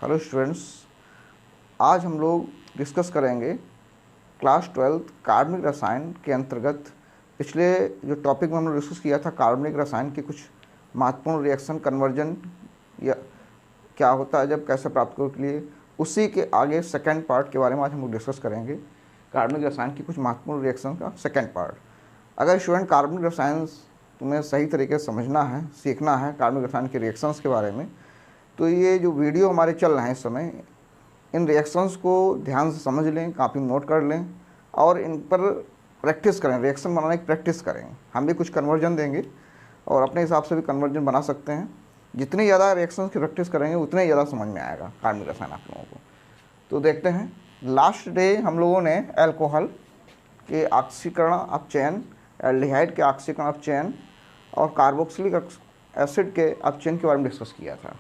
Hello students, आज हम लोग डिस्कस करेंगे क्लास 12 कार्बनिक रसायन के अंतर्गत पिछले जो टॉपिक में हमने डिस्कस किया था कार्बनिक रसायन के कुछ महत्वपूर्ण रिएक्शन कन्वर्जन या क्या होता है जब कैसे प्राप्त करने के लिए, उसी के आगे सेकेंड पार्ट के बारे में आज हम लोग डिस्कस करेंगे। कार्बनिक रसायन की कुछ महत्वपूर्ण रिएक्शन का सेकेंड पार्ट। अगर स्टूडेंट कार्बनिक रसायन तुम्हें सही तरीके से समझना है, सीखना है कार्बनिक रसायन के रिएक्शंस के बारे में, तो ये जो वीडियो हमारे चल रहे हैं इस समय, इन रिएक्शंस को ध्यान से समझ लें, कापी में नोट कर लें और इन पर प्रैक्टिस करें, रिएक्शन बनाने की प्रैक्टिस करें। हम भी कुछ कन्वर्जन देंगे और अपने हिसाब से भी कन्वर्जन बना सकते हैं। जितनी ज़्यादा रिएक्शंस की प्रैक्टिस करेंगे उतने ज़्यादा समझ में आएगा कार्बनिक रसायन आप लोगों को। तो देखते हैं, लास्ट डे हम लोगों ने एल्कोहल के ऑक्सीकरण अपचयन, एल्डिहाइड के ऑक्सीकरण अपचयन और कार्बोक्सिलिक एसिड के अपचयन के बारे में डिस्कस किया था।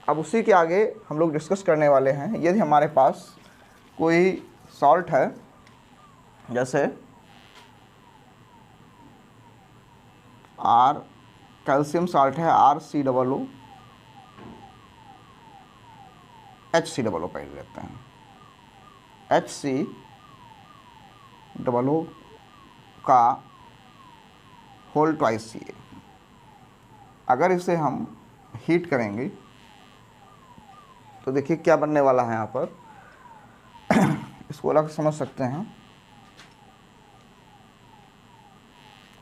अब उसी के आगे हम लोग डिस्कस करने वाले हैं, यदि हमारे पास कोई सॉल्ट है, जैसे आर कैल्शियम सॉल्ट है, RCOO, HCOO पहले लेते हैं, HCOO का होल ट्वाइस Ca। अगर इसे हम हीट करेंगे तो देखिए क्या बनने वाला है यहाँ पर। इसको अलग समझ सकते हैं,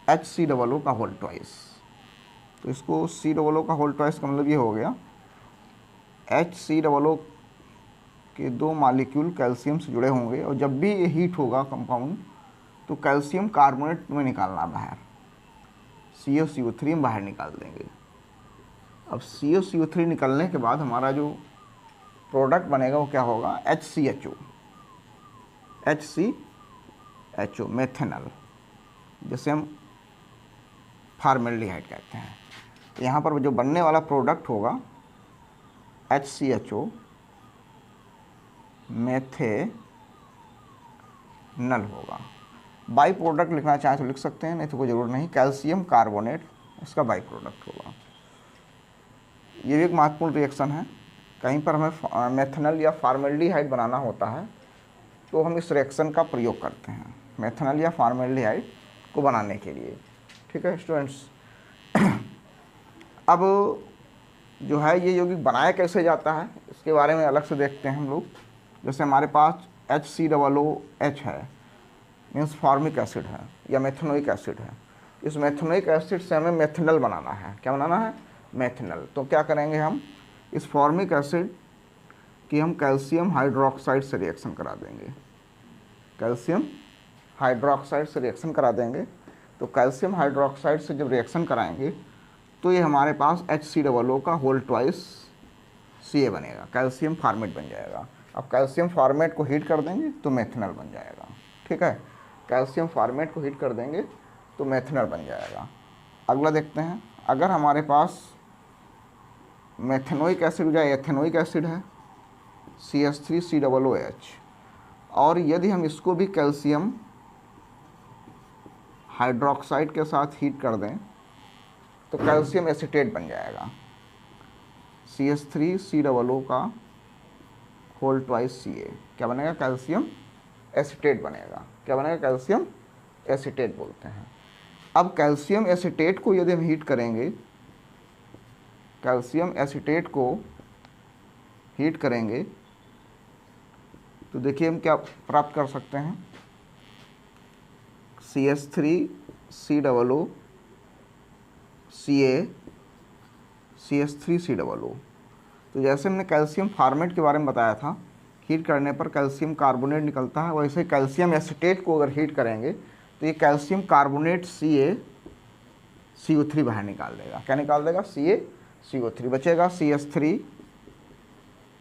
HCOO का होल ट्वाइस। तो इसको COO का होल ट्वाइस का मतलब ये हो गया, HCOO के दो मॉलिक्यूल कैल्शियम से जुड़े होंगे और जब भी ये हीट होगा कंपाउंड तो कैल्शियम कार्बोनेट में निकालना बाहर, CaCO3 में बाहर निकाल देंगे। अब CaCO3 निकलने के बाद हमारा जो प्रोडक्ट बनेगा वो क्या होगा, HCHO मेथेनॉल, जिसे हम फार्मेल्डिहाइड कहते हैं। तो यहाँ पर जो बनने वाला प्रोडक्ट होगा HCHO मेथेनॉल होगा। बाई प्रोडक्ट लिखना चाहें तो लिख सकते हैं, नहीं तो कोई ज़रूरत नहीं। कैल्शियम कार्बोनेट इसका बाई प्रोडक्ट होगा। ये भी एक महत्वपूर्ण रिएक्शन है। कहीं पर हमें मेथेनॉल या फार्मेल्डिहाइड बनाना होता है तो हम इस रिएक्शन का प्रयोग करते हैं, मेथेनॉल या फार्मेल्डिहाइड को बनाने के लिए। ठीक है स्टूडेंट्स। अब जो है ये यौगिक बनाया कैसे जाता है इसके बारे में अलग से देखते हैं हम लोग। जैसे हमारे पास HCOOH है, मीन्स फॉर्मिक एसिड है या मेथेनोइक एसिड है। इस मेथेनोइक एसिड से हमें मेथेनॉल बनाना है। क्या बनाना है? मेथेनॉल। तो क्या करेंगे हम, इस फॉर्मिक एसिड की हम कैल्शियम हाइड्रोक्साइड से रिएक्शन करा देंगे, कैल्शियम हाइड्रोक्साइड से रिएक्शन करा देंगे। तो कैल्शियम हाइड्रोक्साइड से जब रिएक्शन कराएंगे तो ये हमारे पास HCOO का होल ट्वाइस Ca बनेगा, कैल्शियम फॉर्मेट बन जाएगा। अब कैल्शियम फॉर्मेट को हीट कर देंगे तो मेथेनॉल बन जाएगा। ठीक है, कैल्शियम फॉर्मेट को हीट कर देंगे तो मेथेनॉल बन जाएगा। अगला देखते हैं, अगर हमारे पास मेथेनोइक एसिड या एथेनोइक एसिड है, CH3COOH, और यदि हम इसको भी कैल्शियम हाइड्रोक्साइड के साथ हीट कर दें तो कैल्शियम एसीटेट बन जाएगा, CH3COO का होल ट्वाइस Ca। क्या बनेगा? कैल्शियम एसीटेट बनेगा। क्या बनेगा? कैल्शियम एसीटेट बोलते हैं। अब कैल्शियम एसीटेट को यदि हम हीट करेंगे, कैल्शियम एसीटेट को हीट करेंगे तो देखिए हम क्या प्राप्त कर सकते हैं, CH3COO Ca CH3COO। तो जैसे हमने कैल्शियम फॉर्मेट के बारे में बताया था, हीट करने पर कैल्शियम कार्बोनेट निकलता है, वैसे कैल्शियम एसीटेट को अगर हीट करेंगे तो ये कैल्शियम कार्बोनेट CaCO3 बाहर निकाल देगा। क्या निकाल देगा? CaCO3 बचेगा, CH3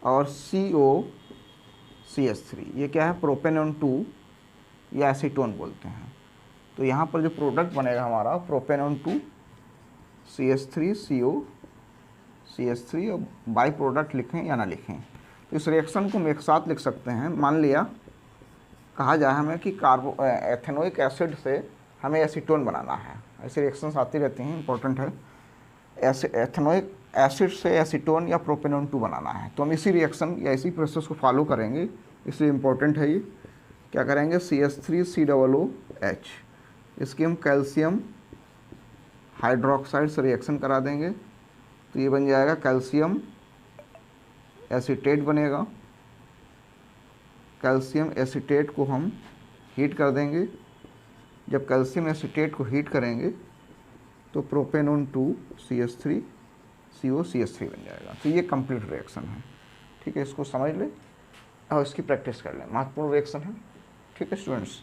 और COCH3। ये क्या है? प्रोपेनॉन 2 या एसीटोन बोलते हैं। तो यहाँ पर जो प्रोडक्ट बनेगा हमारा प्रोपेनॉन 2 CH3 और बाई प्रोडक्ट लिखें या ना लिखें, तो इस रिएक्शन को हम एक साथ लिख सकते हैं। मान लिया कहा जाए हमें कि एथेनोइक एसिड से हमें एसीटोन बनाना है, ऐसी रिएक्शंस आती रहती हैं, इंपॉर्टेंट है। एथेनोइक एसिड से एसीटोन या प्रोपेनोन 2 बनाना है, तो हम इसी रिएक्शन या इसी प्रोसेस को फॉलो करेंगे, इसलिए इम्पोर्टेंट है ये। क्या करेंगे, CH3COOH, इसकी हम कैल्शियम हाइड्रोक्साइड से रिएक्शन करा देंगे, तो ये बन जाएगा कैल्शियम एसीटेट बनेगा। कैल्शियम एसीटेट को हम हीट कर देंगे, जब कैल्शियम एसीटेट को हीट करेंगे तो प्रोपेनोन 2 CH3CO CH3 बन जाएगा। तो ये कंप्लीट रिएक्शन है, ठीक है, इसको समझ ले और इसकी प्रैक्टिस कर लें, महत्वपूर्ण रिएक्शन है, ठीक है स्टूडेंट्स।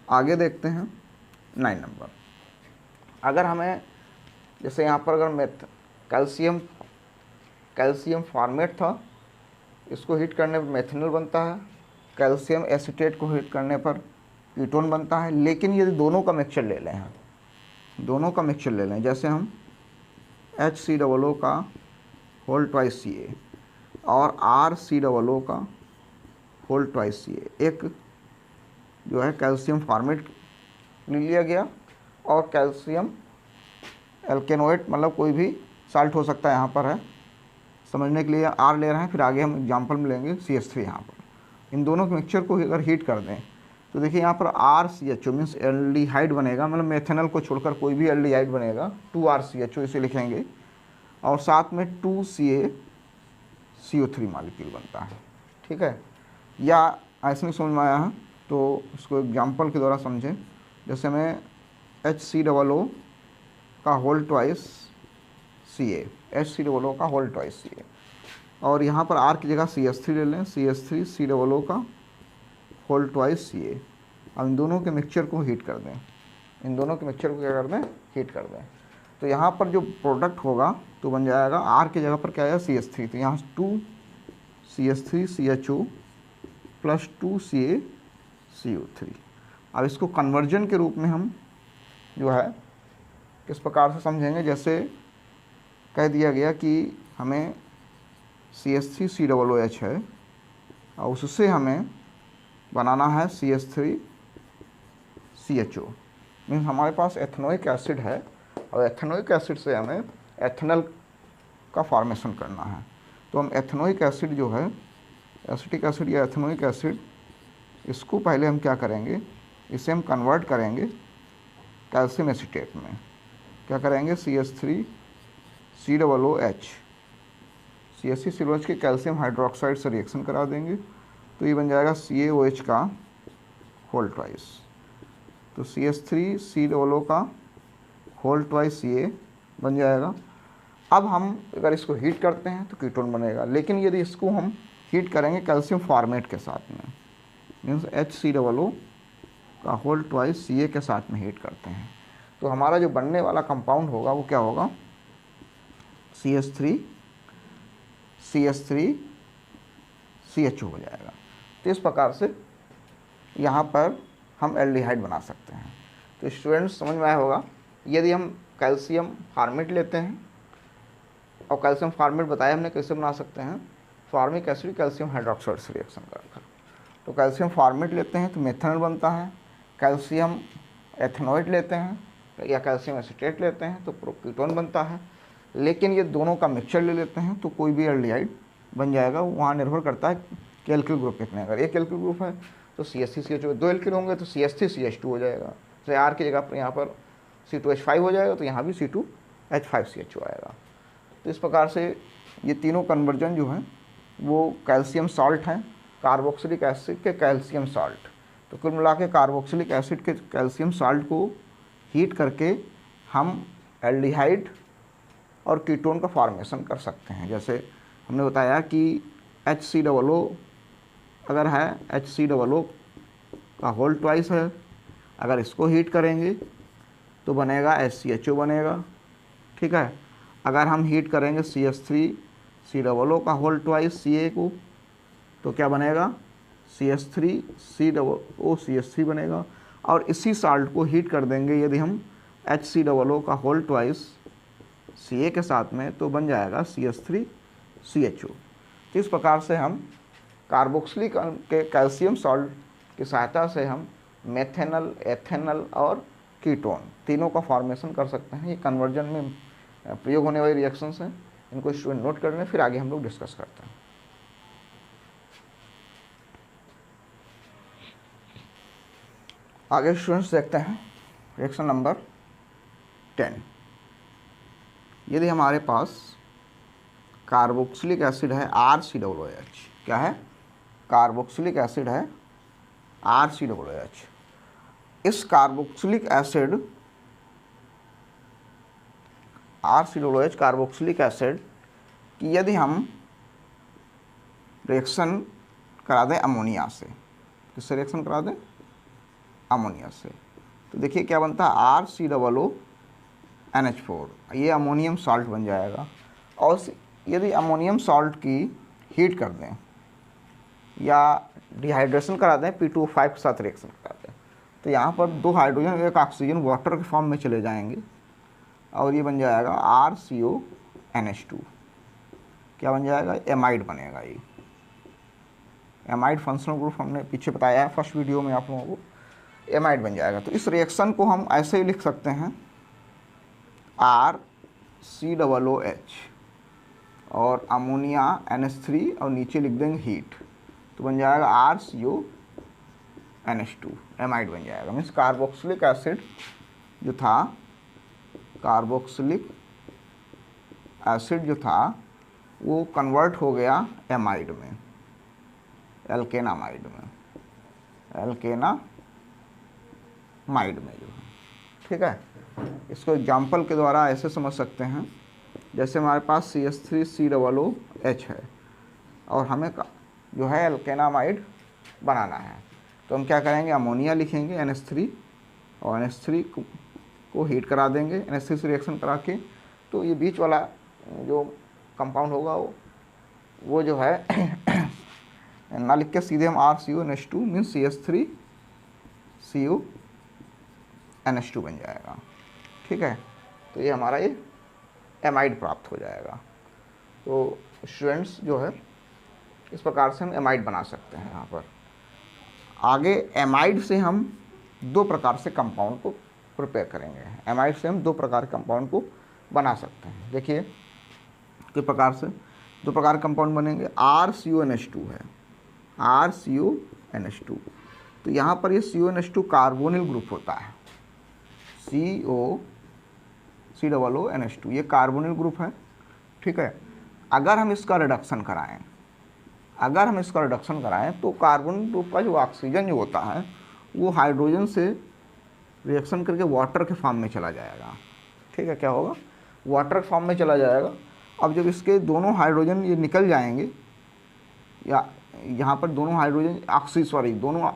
आगे देखते हैं 9 नंबर। अगर हमें जैसे यहाँ पर अगर कैल्शियम फॉर्मेट था, इसको हीट करने पर मेथनॉल बनता है, कैल्शियम एसीटेट को हीट करने पर कीटोन बनता है। लेकिन यदि दोनों का मिक्सचर ले लें, दोनों का मिक्सचर ले लें, जैसे हम HCOO का होल ट्वाइस Ca और RCOO का होल ट्वाइस Ca, एक जो है कैल्शियम फॉर्मेट ले लिया गया और कैल्शियम एल्केनोएट, मतलब कोई भी साल्ट हो सकता है, यहाँ पर है समझने के लिए R ले रहे हैं, फिर आगे हम एग्जाम्पल में लेंगे CH3। यहाँ पर इन दोनों के मिक्सचर को अगर हीट कर दें तो देखिए यहाँ पर RCHO मीन्स एल्डिहाइड बनेगा, मतलब मेथनॉल को छोड़कर कोई भी एल्डिहाइड बनेगा, 2RCHO इसे लिखेंगे, और साथ में 2CaCO3 मॉलिक्यूल बनता है, ठीक है। या ऐसे नहीं समझ में आया है तो इसको एग्जाम्पल के द्वारा समझें, जैसे मैं HCOO का होल ट्वाइस Ca, HCOO का होल ट्वाइस Ca, और यहाँ पर R की जगह CH3 ले लें, CH3COO का होल ट्वाइस Ca। अब इन दोनों के मिक्सचर को हीट कर दें, इन दोनों के मिक्सचर को क्या कर दें, हीट कर दें, तो यहाँ पर जो प्रोडक्ट होगा तो बन जाएगा R की जगह पर क्या है CH3, तो यहाँ 2CH3CHO प्लस 2CaCO3। अब इसको कन्वर्जन के रूप में हम जो है किस प्रकार से समझेंगे, जैसे कह दिया गया कि हमें CH3COOH है और उससे हमें बनाना है CH3CHO, मीन्स हमारे पास एथेनोइक एसिड है और एथेनोइक एसिड से हमें एथेनॉल का फॉर्मेशन करना है। तो हम एथेनोइक एसिड जो है, एसिटिक एसिड या एथेनोइक एसिड, इसको पहले हम क्या करेंगे, इसे हम कन्वर्ट करेंगे कैल्शियम एसीटेट में। क्या करेंगे, CH3COOH, CH3COOH के कैल्शियम हाइड्रोक्साइड से रिएक्शन करा देंगे, तो ये बन जाएगा CaOH का होल ट्वाइस, तो CH3COO का होल ट्वाइस Ca बन जाएगा। अब हम अगर इसको हीट करते हैं तो कीटोन बनेगा, लेकिन यदि इसको हम हीट करेंगे कैल्शियम फॉर्मेट के साथ में, मीन्स HCOO का होल ट्वाइस Ca के साथ में हीट करते हैं, तो हमारा जो बनने वाला कंपाउंड होगा वो क्या होगा, CH3CHO हो जाएगा। तो इस प्रकार से यहाँ पर हम एल्डिहाइड बना सकते हैं। तो स्टूडेंट्स समझ में आया होगा, यदि हम कैल्शियम फॉर्मेट लेते हैं, और कैल्शियम फॉर्मेट बताया हमने कैसे बना सकते हैं, फॉर्मिक एसिड कैल्शियम हाइड्रोक्साइड से रिएक्शन कर। तो कैल्शियम फॉर्मेट लेते हैं तो मेथनॉल बनता है, कैल्शियम एथेनोइड लेते हैं या कैल्शियम एसीटेट लेते हैं तो कीटोन बनता है। लेकिन ये दोनों का मिक्सचर ले लेते हैं तो कोई भी एल्डिहाइड बन जाएगा, वहाँ निर्भर करता है कि एल्किल ग्रुप कितने। अगर एक एल्किल ग्रुप है तो CH3CHO, दो एल्किल होंगे तो CH3CH2 हो जाएगा, तो R की जगह पर यहाँ पर C2H5 हो जाएगा, तो यहाँ भी C2H5CHO आएगा। तो इस प्रकार से ये तीनों कन्वर्जन जो हैं वो कैल्शियम सॉल्ट हैं, कार्बोक्सिलिक एसिड के कैल्शियम सॉल्ट। तो कुल मिला के कार्बोक्सिलिक एसिड के कैल्शियम सॉल्ट को हीट करके हम एल्डिहाइड और कीटोन का फॉर्मेशन कर सकते हैं। जैसे हमने बताया कि HCOO अगर है, HCOO का होल ट्वाइस है, अगर इसको हीट करेंगे तो बनेगा HCHO बनेगा, ठीक है। अगर हम हीट करेंगे CH3COO का होल ट्वाइस Ca को तो क्या बनेगा, CH3COO CH3 बनेगा। और इसी साल्ट को हीट कर देंगे यदि हम HCOO का होल ट्वाइस Ca के साथ में, तो बन जाएगा CH3CHO। तो इस प्रकार से हम कार्बोक्सिलिक के कैल्शियम सॉल्ट की सहायता से हम मेथेनॉल, एथेनॉल और कीटोन तीनों का फॉर्मेशन कर सकते हैं। ये कन्वर्जन में प्रयोग होने वाली रिएक्शंस हैं। इनको स्टूडेंट नोट कर लें, फिर आगे हम लोग डिस्कस करते हैं। आगे स्टूडेंट्स देखते हैं रिएक्शन नंबर 10। यदि हमारे पास कार्बोक्सिलिक एसिड है RCOOH, क्या है, कार्बोक्सिलिक एसिड है RCOOH। इस carboxylic acid RCOOH carboxylic acid की यदि हम रिएक्शन करा दें अमोनिया से, किससे रिएक्शन करा दें, अमोनिया से, तो देखिए क्या बनता है RCOONH4, ये अमोनियम सॉल्ट बन जाएगा। और यदि अमोनियम सॉल्ट की हीट कर दें या डिहाइड्रेशन करा दें P2O5 के साथ रिएक्शन करा दें, तो यहाँ पर 2 हाइड्रोजन एक ऑक्सीजन वाटर के फॉर्म में चले जाएंगे और ये बन जाएगा RCONH2। क्या बन जाएगा, एमाइड बनेगा। ये एमाइड फंक्शनल ग्रुप हमने पीछे बताया है फर्स्ट वीडियो में आप लोगों को, एमाइड बन जाएगा। तो इस रिएक्शन को हम ऐसे ही लिख सकते हैं RCOOH और अमोनिया NH3 और नीचे लिख देंगे हीट, तो बन जाएगा RCONH2, एमाइड बन जाएगा। मीन्स कार्बोक्सिलिक एसिड जो था, कार्बोक्सिलिक एसिड जो था वो कन्वर्ट हो गया एमाइड में, एल्केनामाइड में, एल्केनामाइड में जो है, ठीक है। इसको एग्जाम्पल के द्वारा ऐसे समझ सकते हैं, जैसे हमारे पास CH3COOH है और हमें जो है एल्केनामाइड बनाना है, तो हम क्या करेंगे, अमोनिया लिखेंगे NH3 और NH3 को हीट करा देंगे NH3 से रिएक्शन करा के, तो ये बीच वाला जो कंपाउंड होगा वो जो है ना लिख के सीधे हम RCONH2 मीन्स CH3CONH2 बन जाएगा, ठीक है। तो ये हमारा ये एमाइड प्राप्त हो जाएगा। तो स्टूडेंट्स जो है इस प्रकार से हम एमाइड बना सकते हैं। यहाँ पर आगे एमाइड से हम 2 प्रकार से कंपाउंड को प्रिपेयर करेंगे। एमाइड से हम 2 प्रकार के कंपाउंड को बना सकते हैं। देखिए किस प्रकार से 2 प्रकार कंपाउंड बनेंगे। RCONH2 है, RCONH2, तो यहाँ पर ये CONH2 कार्बोनिल ग्रुप होता है, COONH2 ये कार्बोनिल ग्रुप है, ठीक है। अगर हम इसका रिडक्शन कराएं, तो कार्बोनिल ग्रुप का जो ऑक्सीजन जो होता है वो हाइड्रोजन से रिएक्शन करके वाटर के फॉर्म में चला जाएगा, ठीक है। क्या होगा, वाटर के फॉर्म में चला जाएगा। अब जब इसके दोनों हाइड्रोजन ये निकल जाएंगे, या यहाँ पर दोनों हाइड्रोजन दोनों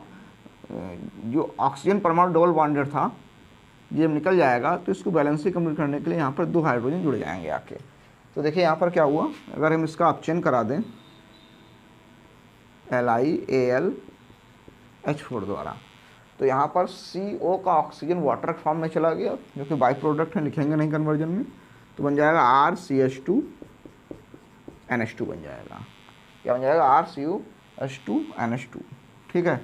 जो ऑक्सीजन परमाणु डबल बॉन्डेड था, ये जब निकल जाएगा तो इसको बैलेंसिंग कंप्लीट करने के लिए यहाँ पर 2 हाइड्रोजन जुड़ जाएंगे आके। तो देखिए यहाँ पर क्या हुआ, अगर हम इसका अपचयन करा दें LiAlH4 द्वारा, तो यहाँ पर CO का ऑक्सीजन वाटर फॉर्म में चला गया, जो कि बाई प्रोडक्ट है, लिखेंगे नहीं कन्वर्जन में, तो बन जाएगा RCH2NH2 बन जाएगा। क्या बन जाएगा, RCOH2NH2, ठीक है।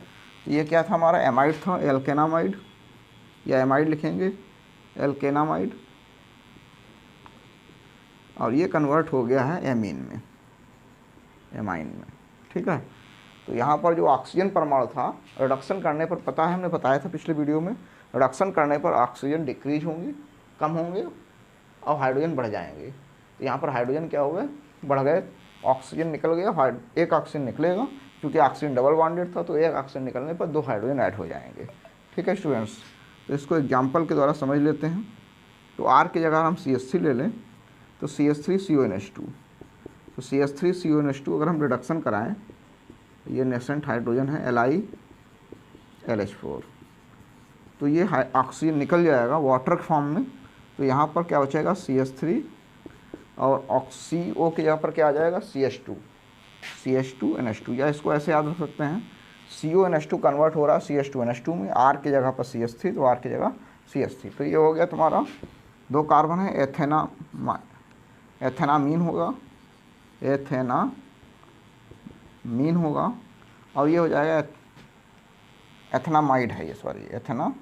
ये क्या था, हमारा एमाइड था, एल्केनामाइड या एमाइड लिखेंगे, एल्केनामाइड, और ये कन्वर्ट हो गया है एमाइन में, ठीक है। तो यहाँ पर जो ऑक्सीजन परमाणु था, रिडक्शन करने पर पता है, हमने बताया था पिछले वीडियो में, रिडक्शन करने पर ऑक्सीजन डिक्रीज होंगे, कम होंगे और हाइड्रोजन बढ़ जाएंगे। तो यहाँ पर हाइड्रोजन क्या हो गए, बढ़ गए, ऑक्सीजन निकल गया, एक ऑक्सीजन निकलेगा, क्योंकि ऑक्सीजन डबल बॉन्डेड था, तो एक ऑक्सीजन निकलने पर 2 हाइड्रोजन ऐड हो जाएंगे, ठीक है स्टूडेंट्स। तो इसको एग्जाम्पल के द्वारा समझ लेते हैं। तो R की जगह हम CH3 ले लें, तो CH3CONH2, तो CH3CONH2 अगर हम रिडक्शन कराएं, ये नेसेंट हाइड्रोजन है LiLH4, तो ये ऑक्सीजन निकल जाएगा वाटर के फॉर्म में। तो यहाँ पर क्या बचेगा, CH3 और CO की जगह पर क्या आ जाएगा, CH2NH2, या इसको ऐसे याद रख सकते हैं, CONH2 कन्वर्ट हो रहा है CH2NH2 में, R की जगह पर CH3, तो R की जगह CH3। तो ये हो गया तुम्हारा 2 कार्बन है, एथेनामीन होगा, और ये हो जाएगा एथेनामाइड है, ये सॉरी एथेनामाइड,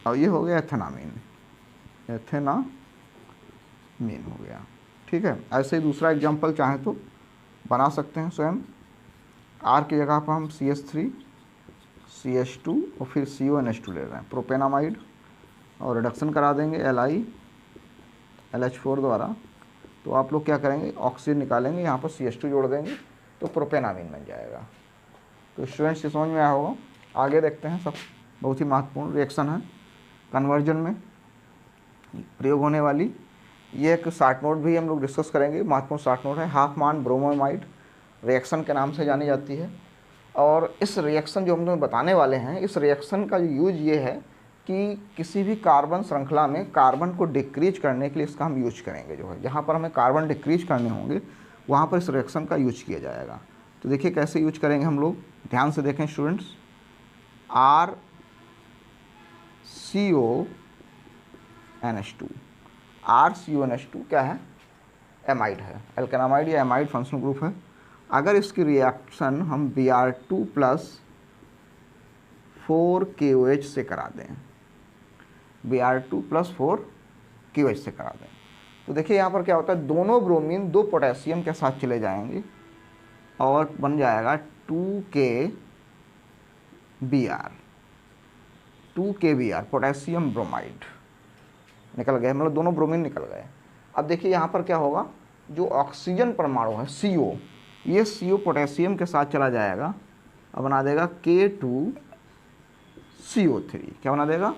और ये हो गया एथेनामीन, एथेनामीन हो गया। ठीक है, ऐसे ही दूसरा एग्जांपल चाहें तो बना सकते हैं स्वयं। R की जगह पर हम CH3 CH2 और फिर CONH2 ले रहे हैं, प्रोपेनामाइड, और रिडक्शन करा देंगे LiLH4 द्वारा। तो आप लोग क्या करेंगे, ऑक्सीजन निकालेंगे, यहाँ पर CH2 जोड़ देंगे तो प्रोपेनामीन बन जाएगा। तो स्टूडेंट्स ये समझ में आया होगा। आगे देखते हैं, सब बहुत ही महत्वपूर्ण रिएक्शन है कन्वर्जन में प्रयोग होने वाली। ये एक शॉर्ट नोट भी हम लोग डिस्कस करेंगे, महत्वपूर्ण शॉर्ट नोट है। हाफमान ब्रोमोमाइड रिएक्शन के नाम से जानी जाती है। और इस रिएक्शन जो हम लोग बताने वाले हैं, इस रिएक्शन का यूज ये है कि किसी भी कार्बन श्रृंखला में कार्बन को डिक्रीज करने के लिए इसका हम यूज करेंगे। जो है जहाँ पर हमें कार्बन डिक्रीज करने होंगे वहाँ पर इस रिएक्शन का यूज किया जाएगा। तो देखिए कैसे यूज करेंगे हम लोग, ध्यान से देखें स्टूडेंट्स। RCONH2 क्या है, एमाइड है, एल्केनामाइड या एमाइड फंक्शनल ग्रुप है। अगर इसकी रिएक्शन हम Br2 + 4KOH से करा दें, Br2 + 4KOH से करा दें, तो देखिए यहाँ पर क्या होता है, दोनों ब्रोमीन 2 पोटेशियम के साथ चले जाएंगे और बन जाएगा 2KBr पोटेशियम ब्रोमाइड निकल गए, मतलब दोनों ब्रोमीन निकल गए। अब देखिए यहाँ पर क्या होगा, जो ऑक्सीजन परमाणु है CO, ये CO पोटेशियम के साथ चला जाएगा और बना देगा K2CO3। क्या बना देगा,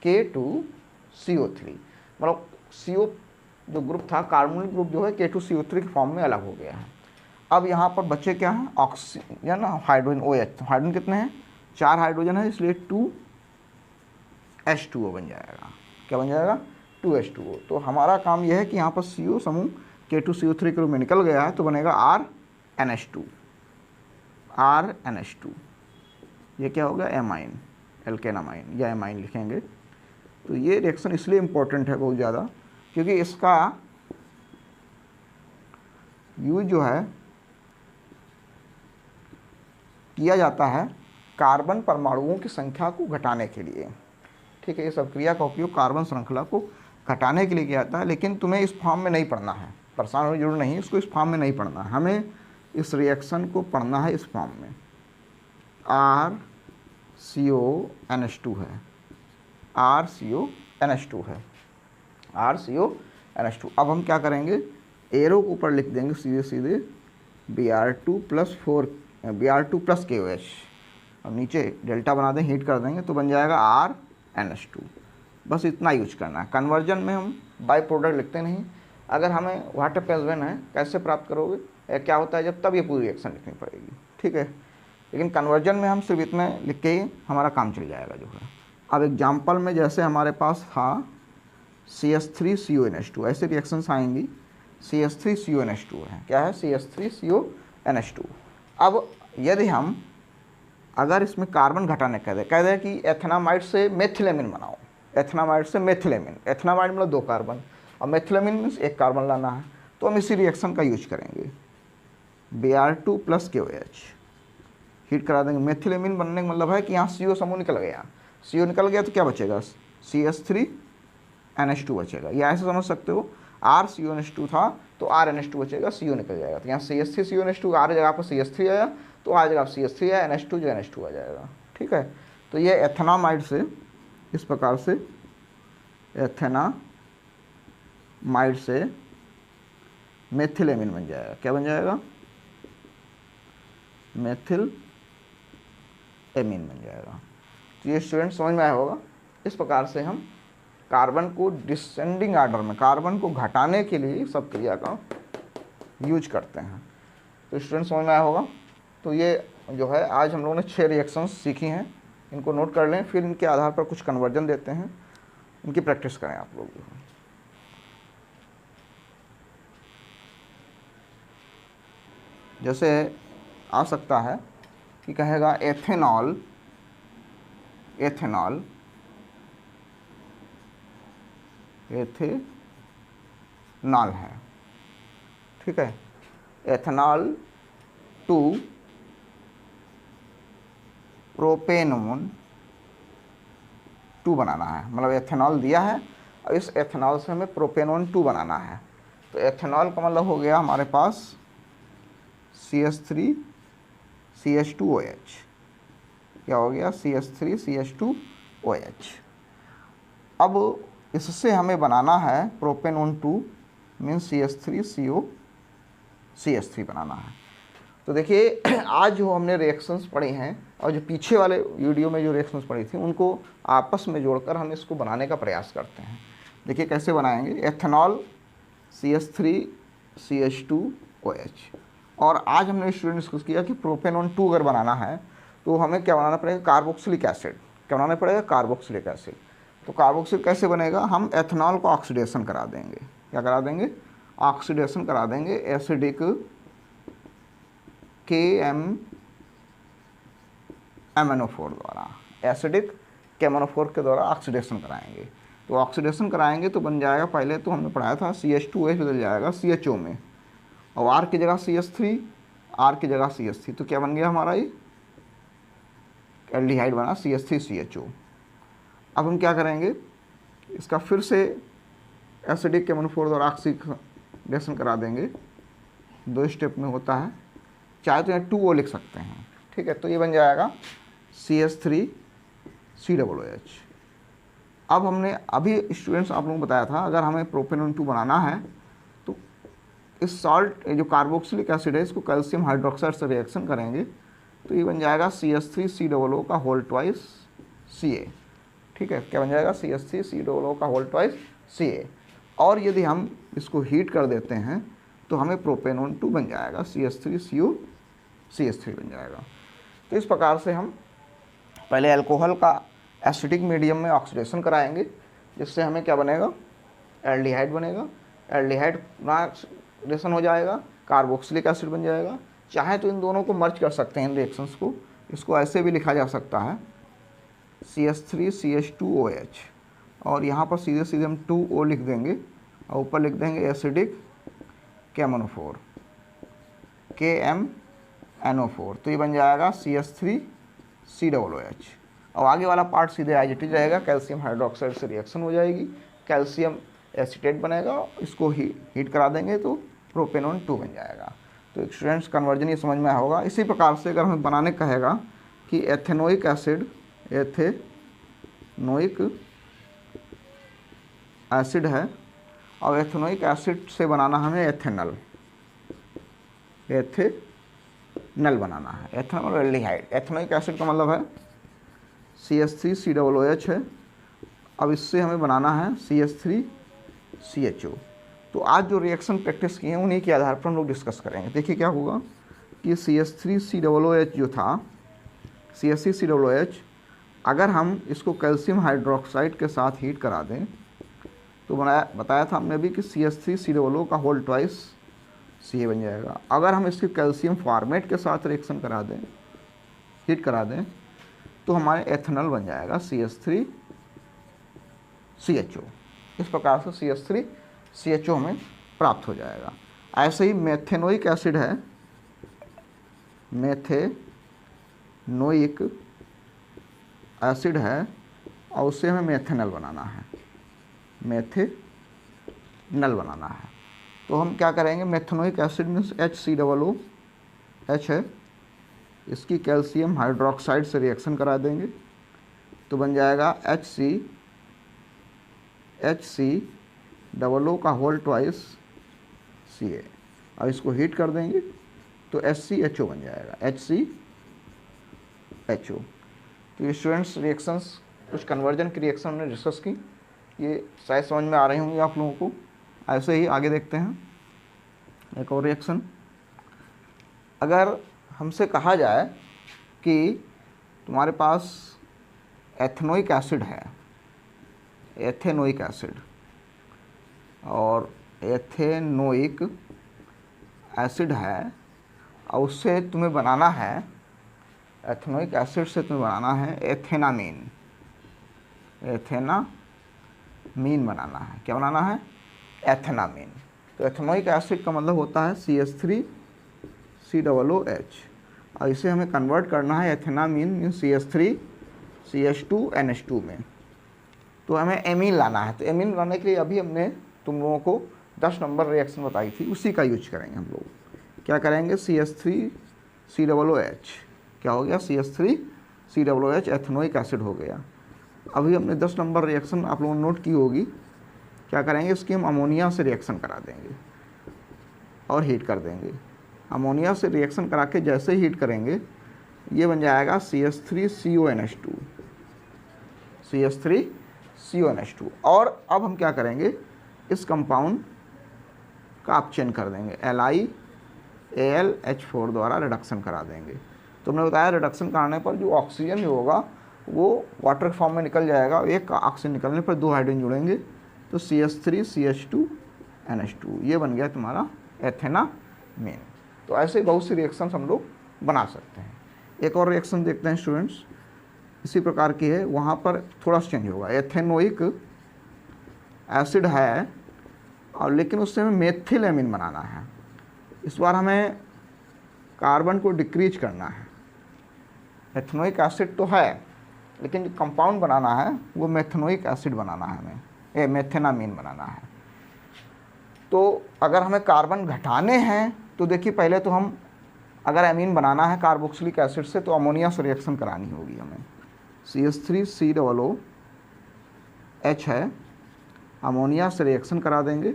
K2CO3। मतलब CO जो ग्रुप था, कार्बोनिल ग्रुप जो है K2CO3 के फॉर्म में अलग हो गया है। अब यहाँ पर बचे क्या है, ऑक्सीजन, हाइड्रोजन OH। हाइड्रोजन कितने हैं, 4 हाइड्रोजन है, इसलिए 2H2O बन जाएगा। क्या बन जाएगा, 2H2O। तो हमारा काम यह है कि यहाँ पर CO समूह K2CO3 के रूप में निकल गया है, तो बनेगा RNH2। ये क्या होगा, एमाइन, एल्केनामाइन या एमाइन लिखेंगे। तो ये रिएक्शन इसलिए इम्पोर्टेंट है बहुत ज़्यादा, क्योंकि इसका यूज जो है किया जाता है कार्बन परमाणुओं की संख्या को घटाने के लिए। ठीक है, इस अभिक्रिया का उपयोग कार्बन श्रृंखला को घटाने के लिए किया जाता है। लेकिन तुम्हें इस फॉर्म में नहीं पढ़ना है, परेशान होने की जरूरत नहीं, इसको इस फॉर्म में नहीं पढ़ना है, हमें इस रिएक्शन को पढ़ना है इस फॉर्म में। RCONH2 है, RCONH2 है, RCONH2। अब हम क्या करेंगे, एरो को ऊपर लिख देंगे सीधे सीधे Br2 + KOH, अब नीचे डेल्टा बना दें, हीट कर देंगे तो बन जाएगा RNH2। बस इतना यूज करना है। कन्वर्जन में हम बाई प्रोडक्ट लिखते नहीं। अगर हमें वाटर प्लस है, कैसे प्राप्त करोगे, क्या होता है जब, तब ये पूरी रिएक्शन लिखनी पड़ेगी। ठीक है, लेकिन कन्वर्जन में हम सिर्फ इतना लिख के ही हमारा काम चल जाएगा जो है। अब एग्जाम्पल में जैसे हमारे पास था CH3CONH2, ऐसे रिएक्शंस आएंगी। CH3CONH2 है, क्या है, CH3CONH2। अब यदि हम अगर इसमें कार्बन घटाने कह दे कि एथेनामाइड से मेथिलेमिन बनाओ, एथेनामाइड से मेथिलेमिन, एथेनामाइड मतलब 2 कार्बन और मेथिलेमिन मीन्स 1 कार्बन लाना है, तो हम इसी रिएक्शन का यूज करेंगे। Br2 + KOH हीट करा देंगे। मेथिलेमिन बनने का मतलब है कि यहाँ CO समूह निकल गया, CO निकल गया तो क्या बचेगा, CH3NH2 बचेगा। या ऐसे समझ सकते हो, RCONH2 था तो RNH2 बचेगा, CO निकल जाएगा, तो यहाँ CH3CONH2 R जगह पर CH3 आया तो आ जाएगा CH3 या NH2 जो NH2 आ जाएगा। ठीक है, तो ये एथेनामाइड से इस प्रकार से, एथेनामाइड से मेथिलेमिन बन जाएगा। क्या बन जाएगा, मेथिलेमिन बन जाएगा। तो ये स्टूडेंट समझ में आया होगा। इस प्रकार से हम कार्बन को डिसेंडिंग आर्डर में, कार्बन को घटाने के लिए सब क्रिया का यूज करते हैं। तो स्टूडेंट समझ में आया होगा। तो ये जो है आज हम लोगों ने 6 रिएक्शंस सीखी हैं, इनको नोट कर लें, फिर इनके आधार पर कुछ कन्वर्जन देते हैं, इनकी प्रैक्टिस करें आप लोग। जैसे आ सकता है कि कहेगा एथेनॉल, एथेनॉल है। ठीक है, एथेनॉल टू प्रोपेनोन 2 बनाना है, मतलब एथेनॉल दिया है और इस एथेनॉल से हमें प्रोपेनॉन 2 बनाना है। तो एथेनॉल का मतलब हो गया हमारे पास CH3CH2OH। क्या हो गया? CH3CH2OH। अब इससे हमें बनाना है प्रोपेनॉन 2 मीन्स CH3CO CH3 बनाना है। तो देखिए आज जो हमने रिएक्शंस पढ़ी हैं और जो पीछे वाले वीडियो में जो रिएक्शंस पढ़ी थी उनको आपस में जोड़कर हम इसको बनाने का प्रयास करते हैं। देखिए कैसे बनाएंगे। Ethanol CH3CH2OH। और आज हमने स्टूडेंट डिस्कस किया कि प्रोपेनॉन 2 अगर बनाना है तो हमें क्या बनाना पड़ेगा? Carboxylic acid. क्या बनाना पड़ेगा? Carboxylic acid. तो कार्बोक्सिल कैसे बनेगा? हम एथेनॉल को ऑक्सीडेशन करा देंगे। क्या करा देंगे? ऑक्सीडेशन करा देंगे एसिडिक KMnO4 द्वारा। एसिडिक KMnO4 के द्वारा ऑक्सीडेशन कराएंगे। तो ऑक्सीडेशन कराएंगे तो बन जाएगा, पहले तो हमने पढ़ाया था CH2OH बदल जाएगा CHO में, और R की जगह CH3, R की जगह CH3। तो क्या बन गया हमारा? ये एल्डिहाइड बना CH3CHO। अब हम क्या करेंगे? इसका फिर से एसिडिक KMnO4 द्वारा ऑक्सीडेशन करा देंगे। 2 स्टेप में होता है, चाहे तो यहाँ 2O लिख सकते हैं। ठीक है, तो ये बन जाएगा CH3COOH। अब हमने अभी स्टूडेंट्स आप लोगों को बताया था अगर हमें प्रोपेनॉन 2 बनाना है तो इस सॉल्ट जो कार्बोक्सिलिक एसिड है इसको कैल्शियम हाइड्रोक्साइड से रिएक्शन करेंगे तो ये बन जाएगा CH3COO का होल ट्वाइस Ca। ठीक है, क्या बन जाएगा? CH3COO का होल ट्वाइस Ca। और यदि हम इसको हीट कर देते हैं तो हमें प्रोपेनॉन 2 बन जाएगा CH3CO CH3 बन जाएगा। तो इस प्रकार से हम पहले अल्कोहल का एसिडिक मीडियम में ऑक्सीडेशन कराएंगे जिससे हमें क्या बनेगा? एल्डिहाइड बनेगा। एल्डिहाइड ऑक्सीडेशन हो जाएगा, कार्बोक्सिलिक एसिड बन जाएगा। चाहे तो इन दोनों को मर्ज कर सकते हैं इन रिएक्शंस को। इसको ऐसे भी लिखा जा सकता है CH3CH2OH, और यहाँ पर सीधे सीधे हम 2O लिख देंगे और ऊपर लिख देंगे एसिडिक KMnO4 KMnO4। तो ये बन जाएगा CH3COOH। और आगे वाला पार्ट सीधे एज इट इज रहेगा, कैल्शियम हाइड्रोक्साइड से रिएक्शन हो जाएगी, कैल्शियम एसीटेट बनेगा, इसको हीट करा देंगे तो प्रोपेनॉन 2 बन जाएगा। तो स्टूडेंट्स कन्वर्जन ये समझ में आया होगा। इसी प्रकार से अगर हमें बनाने कहेगा कि एथेनोइक एसिड है और एथेनोइक एसिड से बनाना हमें एथेनॉल बनाना है। एथेनॉल और एल्डिहाइड। एथेनोइक एसिड का मतलब है CH3COOH है। अब इससे हमें बनाना है CH3CHO। तो आज जो रिएक्शन प्रैक्टिस किए हैं उन्हीं के आधार पर हम लोग डिस्कस करेंगे। देखिए क्या होगा कि CH3COOH जो था, CH3COOH अगर हम इसको कैल्शियम हाइड्रोक्साइड के साथ हीट करा दें तो बताया था हमने भी कि CH3COO का होल ट्वाइस Ca बन जाएगा। अगर हम इसके कैल्शियम फॉर्मेट के साथ रिएक्शन करा दें, हीट करा दें, तो हमारे एथेनॉल बन जाएगा CH3CHO। इस प्रकार से CH3CHO हमें प्राप्त हो जाएगा। ऐसे ही मेथेनोइक एसिड है, मेथेनोइक एसिड है और उससे हमें मेथेनॉल बनाना है, मेथेनॉल बनाना है। तो हम क्या करेंगे? मेथेनोइक एसिड मीन्स HCOOH है, इसकी कैल्शियम हाइड्रोक्साइड से रिएक्शन करा देंगे तो बन जाएगा HCOO का होल ट्वाइस Ca। और इसको हीट कर देंगे तो HCHO बन जाएगा, HCHO। तो ये स्टूडेंट्स रिएक्शंस, कुछ कन्वर्जन की रिएक्शन हमने डिस्कस की, ये शायद समझ में आ रही होंगी आप लोगों को। ऐसे ही आगे देखते हैं एक और रिएक्शन। अगर हमसे कहा जाए कि तुम्हारे पास एथेनोइक एसिड है, एथेनोइक एसिड, और एथेनोइक एसिड है और उससे तुम्हें बनाना है, एथेनोइक एसिड से तुम्हें बनाना है एथेनामीन, एथेनामीन बनाना है। क्या बनाना है? एथेनामीन। तो एथेनोइक एसिड का मतलब होता है CH3COOH और इसे हमें कन्वर्ट करना है एथेनामीन मीन CH3CH2NH2 में। तो तो हमें एमीन लाना है। तो एमीन लाने के लिए अभी हमने तुम लोगों को 10 नंबर रिएक्शन बताई थी, उसी का यूज करेंगे हम लोग। क्या करेंगे, CH3COOH, क्या हो गया, CH3COOH एथेनोइक एसिड हो गया। अभी हमने 10 नंबर रिएक्शन आप लोगों ने नोट की होगी। क्या करेंगे, इसकी हम अमोनिया से रिएक्शन करा देंगे और हीट कर देंगे। अमोनिया से रिएक्शन करा के जैसे ही हीट करेंगे ये बन जाएगा CH3CONH2, CH3CONH2। और अब हम क्या करेंगे, इस कंपाउंड का आप चेंज कर देंगे, LiAlH4 द्वारा रिडक्शन करा देंगे। तो हमने बताया रिडक्शन कराने पर जो ऑक्सीजन जो होगा वो वाटर के फॉर्म में निकल जाएगा। एक ऑक्सीजन निकलने पर 2 हाइड्रोजन जुड़ेंगे, तो CH3CH2NH2 ये बन गया तुम्हारा एथेनामीन। तो ऐसे बहुत सी रिएक्शंस हम लोग बना सकते हैं। एक और रिएक्शन देखते हैं स्टूडेंट्स, इसी प्रकार की है, वहाँ पर थोड़ा सा चेंज होगा। एथेनोइक एसिड है और लेकिन उससे हमें मेथिल एमीन बनाना है। इस बार हमें कार्बन को डिक्रीज करना है। एथेनोइक एसिड तो है लेकिन जो कंपाउंड बनाना है वो मेथेनोइक एसिड बनाना है हमें, मेथेनामीन बनाना है। तो अगर हमें कार्बन घटाने हैं तो देखिए पहले तो हम अगर एमीन बनाना है कार्बोक्सिलिक एसिड से तो अमोनिया से रिएक्शन करानी होगी हमें। CH3COOH है, अमोनिया से रिएक्शन करा देंगे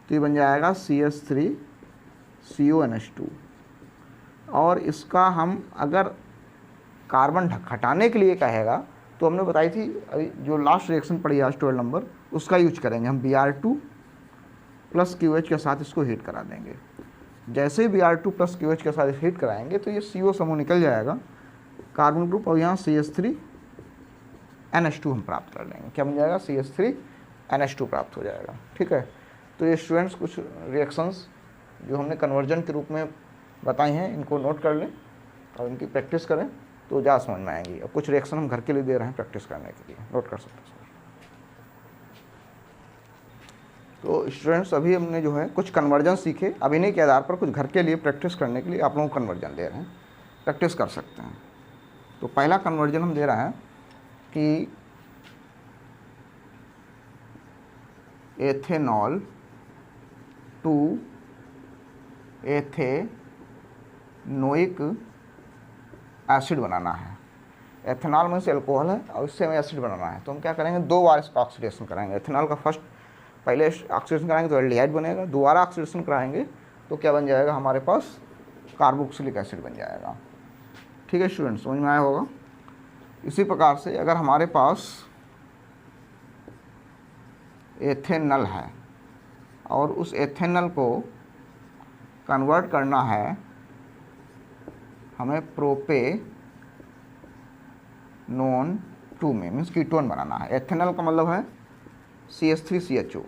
तो ये बन जाएगा CH3CONH2। और इसका हम अगर कार्बन हटाने के लिए कहेगा तो हमने बताई थी अभी जो लास्ट रिएक्शन पड़ी आज 12 नंबर, उसका यूज करेंगे हम। Br2 + QH के साथ इसको हीट करा देंगे। जैसे ही Br2 + QH के साथ हीट कराएंगे तो ये CO समूह निकल जाएगा, कार्बन ग्रुप, और यहाँ CH3NH2 हम प्राप्त कर लेंगे। क्या बन जाएगा, CH3NH2 प्राप्त हो जाएगा। ठीक है, तो ये स्टूडेंट्स कुछ रिएक्शंस जो हमने कन्वर्जन के रूप में बताई हैं इनको नोट कर लें और इनकी प्रैक्टिस करें तो ज़्यादा समझ में आएंगी। और कुछ रिएक्शन हम घर के लिए दे रहे हैं प्रैक्टिस करने के लिए, नोट कर सकते हैं। तो स्टूडेंट्स अभी हमने जो है कुछ कन्वर्जन सीखे, अब इन्हीं के आधार पर कुछ घर के लिए प्रैक्टिस करने के लिए आप लोगों को कन्वर्जन दे रहे हैं, प्रैक्टिस कर सकते हैं। तो पहला कन्वर्जन हम दे रहे हैं कि एथेनॉल टू एथेनोइक एसिड बनाना है। एथेनॉल में से अल्कोहल है और इससे हमें एसिड बनाना है। तो हम क्या करेंगे, 2 बार इसका ऑक्सीडेशन कराएंगे। एथेनॉल का पहले ऑक्सीडेशन कराएंगे तो एल्डिहाइड बनेगा, दोबारा ऑक्सीडेशन कराएंगे तो क्या बन जाएगा, हमारे पास कार्बोक्सिलिक एसिड बन जाएगा। ठीक है स्टूडेंट्स, समझ में आया होगा। इसी प्रकार से अगर हमारे पास एथेनॉल है और उस एथेनॉल को कन्वर्ट करना है हमें प्रोपेनोन 2 में, मीन्स कीटोन बनाना है। एथेनॉल का मतलब है CH3CHO,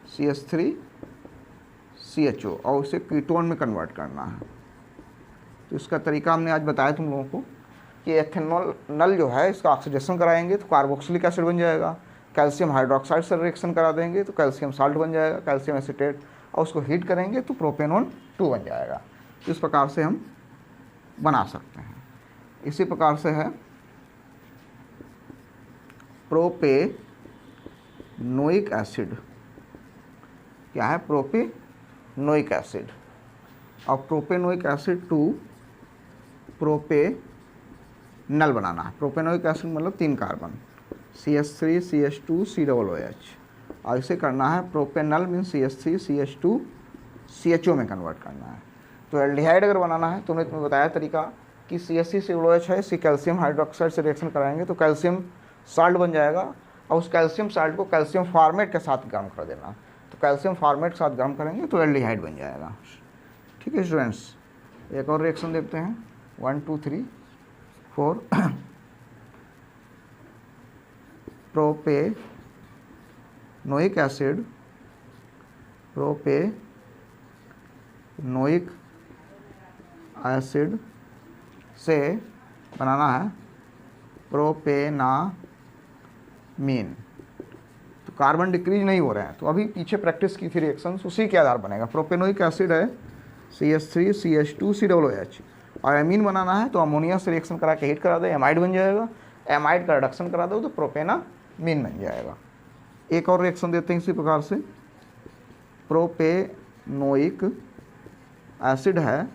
CH3CHO और उसे कीटोन में कन्वर्ट करना है। तो इसका तरीका हमने आज बताया तुम लोगों को कि एथेनॉल जो है इसका ऑक्सीडेशन कराएंगे तो कार्बोक्सिलिक एसिड बन जाएगा, कैल्शियम हाइड्रोक्साइड से रिएक्शन करा देंगे तो कैल्शियम साल्ट बन जाएगा, कैल्शियम एसीटेट, और उसको हीट करेंगे तो प्रोपेनोन 2 बन जाएगा। इस प्रकार से हम बना सकते हैं। इसी प्रकार से है प्रोपेनोइक एसिड, क्या है, प्रोपेनोइक एसिड, और प्रोपेनोइक एसिड टू प्रोपेनल बनाना है। प्रोपेनोइक एसिड मतलब 3 कार्बन, CH3CH2COOH, और इसे करना है प्रोपेनल मीन CH3CH2CHO में कन्वर्ट करना है। तो एल्डिहाइड अगर बनाना है तो हमने तुम्हें बताया तरीका कि CH3COOH है, इसी कैल्शियम हाइड्रोक्साइड से रिएक्शन कराएंगे तो कैल्शियम साल्ट बन जाएगा, और उस कैल्शियम साल्ट को कैल्शियम फॉर्मेट के साथ गर्म कर देना। तो कैल्शियम फॉर्मेट के साथ गर्म करेंगे तो एल्डिहाइड बन जाएगा। ठीक है स्टूडेंट्स, एक और रिएक्शन देखते हैं, 1 2 3 4 प्रोपेनोइक एसिड, प्रोपेनोइक एसिड से बनाना है प्रोपेनामीन। तो कार्बन डिक्रीज नहीं हो रहे हैं, तो अभी पीछे प्रैक्टिस की थी रिएक्शंस, उसी के आधार बनेगा। प्रोपेनोइक एसिड है CH3CH2COOH, और एमीन बनाना है तो अमोनिया से रिएक्शन करा के हीट करा दे, एमाइड बन जाएगा। एमाइड का रिडक्शन करा दो तो प्रोपेनामीन बन जाएगा। एक और रिएक्शन देते हैं इसी प्रकार से, प्रोपेनोइक एसिड है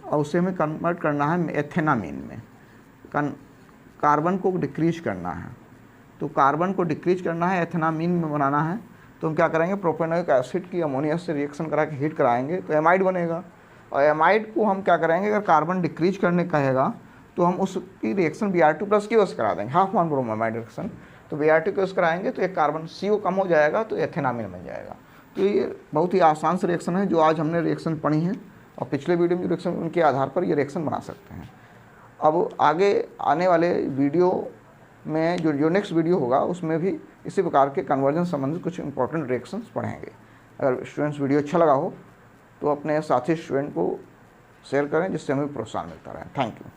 और उसे हमें कन्वर्ट करना है एथेनामीन में, कार्बन को डिक्रीज करना है। तो कार्बन को डिक्रीज करना है, एथेनामीन में बनाना है, तो हम क्या करेंगे, प्रोपेनोइक एसिड की अमोनिया से रिएक्शन करा के हीट कराएंगे तो एमाइड बनेगा। और एमाइड को हम क्या करेंगे, अगर कार्बन डिक्रीज करने कहेगा तो हम उसकी रिएक्शन Br2+ की यूज़ करा देंगे, हाफ वन ब्रोमाइड रिएक्शन। तो Br2 की यूज़ कराएंगे तो एक कार्बन CO कम हो जाएगा तो एथेनामीन बन जाएगा। तो ये बहुत ही आसान से रिएक्शन है जो आज हमने रिएक्शन पढ़ी है, और पिछले वीडियो में जो रिएक्शन उनके आधार पर ये रिएक्शन बना सकते हैं। अब आगे आने वाले वीडियो में जो नेक्स्ट वीडियो होगा उसमें भी इसी प्रकार के कन्वर्जन संबंधित कुछ इंपॉर्टेंट रिएक्शंस पढ़ेंगे। अगर स्टूडेंट्स वीडियो अच्छा लगा हो तो अपने साथी स्टूडेंट को शेयर करें जिससे हमें प्रोत्साहन मिलता रहे। Thank you.